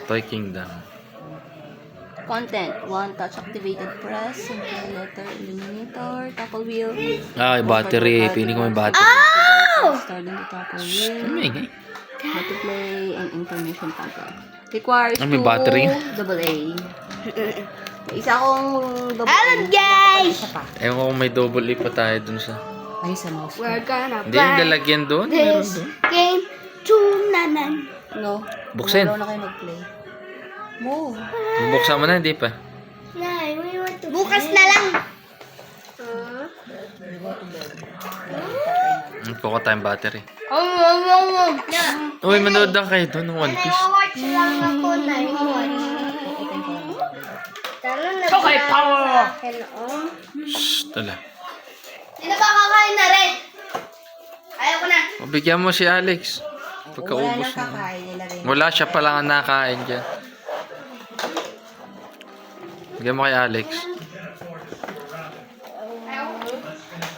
Toy Kingdom. Content. One touch activated press. Simple letter illuminator. Tapple wheel. Ah, battery. Pili ko may battery. Starting the tapple wheel. Kaming eh. How to play and information pamphlet. Requires May battery? AA. Isa akong double A. Hello guys! Isa pa. Ewan ko kung may double E pa tayo dun sa... Ay, sa mouse. We're gonna Hindi, yung lalagyan doon. Meron this doon. game tunanan. No. Buksin. Tumalaw na kayo mag-play. Move. Bubuksan mo na, hindi pa. Bukas na lang. Kuha tayong battery. Yeah. Uy, manood na kayo doon ng One Piece. Watch lang ako na watch. Tara na. Okay, power! Shhh, tala. Hindi na ba kakain na rin? Ayaw ko na. Bigyan mo si Alex. Pagkaubos Wala nang na. kakain nila rin. Wala siya pa lang ang nakain dyan. Bigyan mo kay Alex.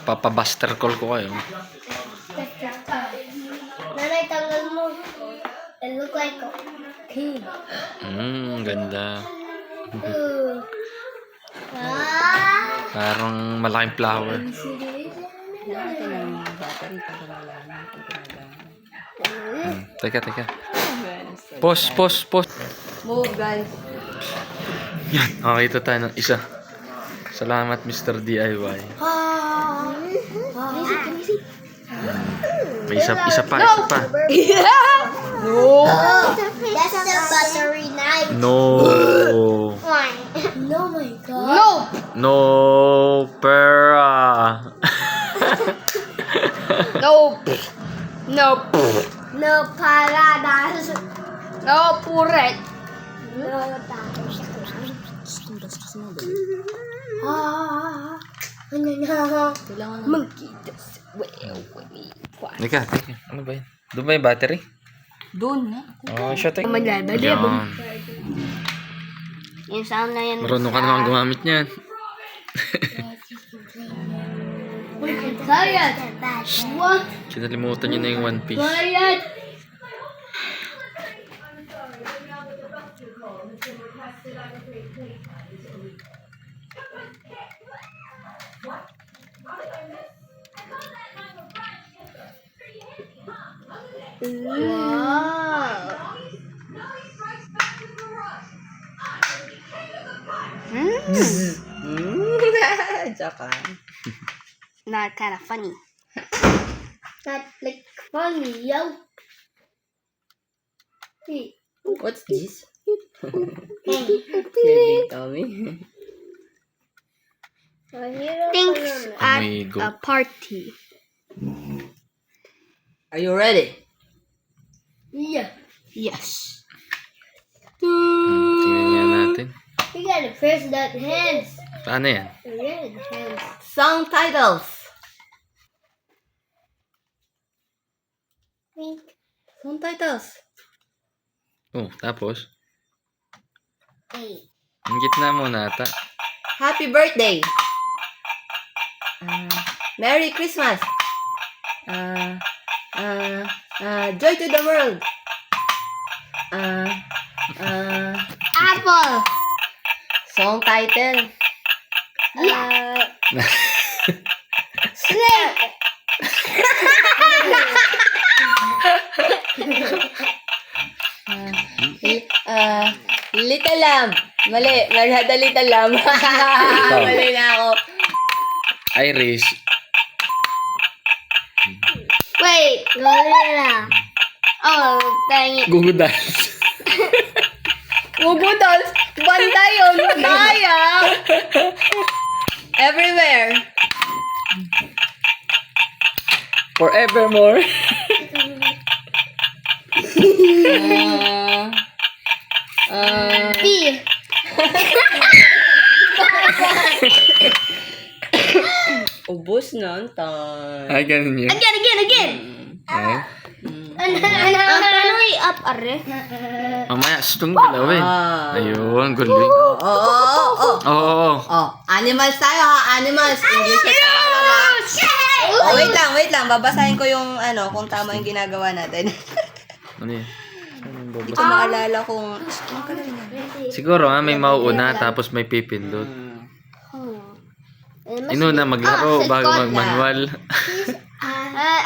Papabuster call ko kayo. Nanay, tanggal mo. It look like a pig. Ganda. Ah. Parang malaking flower. Kailangan natin ng battery para malaman kung gumagana. Teka. Pause. Move, guys. Yan, nakakita tayo ng isa. Salamat, Mr. DIY. May isa pa. No! That's the battery knife. No. No, my God. No, pera. Nope. No paradas. No, puret. No tapos. Ano na? Kailangan na Magkita. Teka. Ano ba yun? Doon ba yung battery? doon na. Oh, siya, teka. Maglalagay. Yan. Yung sound na yan. Marunong ka naman gumamit niyan. Sayad. What? Kinalimutan niyo na yung One Piece. Sayad. Wow. Tsaka. Not kind of funny. Not like funny, yo. Hey. What's this? Big Tommy. Thanks at Amigo. a party. Are you ready? Yeah. Yes. Tingnan niya natin. You gotta press that hands. Paano yan? Red hands. Song titles. Pink. Song titles. Oh, tapos? Eight. Ang gitna mo nata. Happy birthday. Merry Christmas. Joy to the world. Apple. Song title. Snake. Little Lamb. Mali. Maghada Little Lamb. Mali na ako. Iris. Wait. Gorilla. Oh, dang it. Google Dance. Gugu dolls. Banda yun. Madaya. Everywhere. Forevermore. B. Ubus na ang time. Ay, ganun yun. Again. Eh? Paano i-up, are? Mamaya, sutong galawin. Ayun, galing. Oo. Animals tayo ha. Animals. English at Tagalog ha. Oh, wait lang. Babasahin ko yung kung tama yung ginagawa natin. Ano yun? Hindi ko maalala kung... Ano pala yun? Siguro may mauuna tapos may pipindot. It must Inuna maglaro Ah, bago sa mag-manual.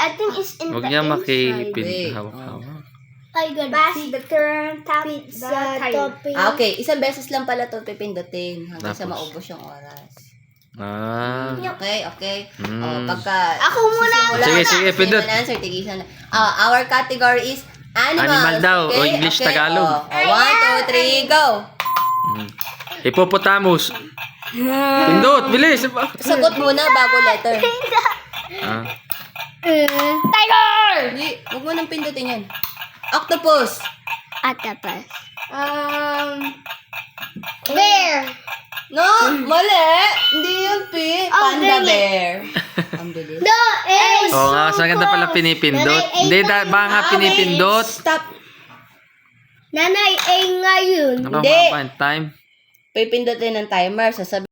I think it's in Huwag the niya inside. makipin hawak-hawak. I got pass the turn, tap pizza, topping. Okay. Isang beses lang pala ito pipindutin hanggang sa Tapos? maubos yung oras. Ah. Okay. Mm. Pagka... Ako muna. Sige, pindot. Answer, tigisan na. Our category is animals. Animal daw, o Okay? English, Okay. Tagalog. 1, 2, 3, go! Hippopotamus. Pindot, bilis. Sagot muna bago letter. Ah. Tiger! Hindi, huwag mo nang pindutin yan. Octopus. Octopus. Bear. No, mali. Hindi yun, P. Panda dang it. bear. Ang bilis. No, it's Oo nga, sa ganda pala pinipindot. Hindi, ba nga pinipindot? Stop. Nanay, A nga yun. Ano Hindi. ba time? Pipindutin ng timer. Sasabihin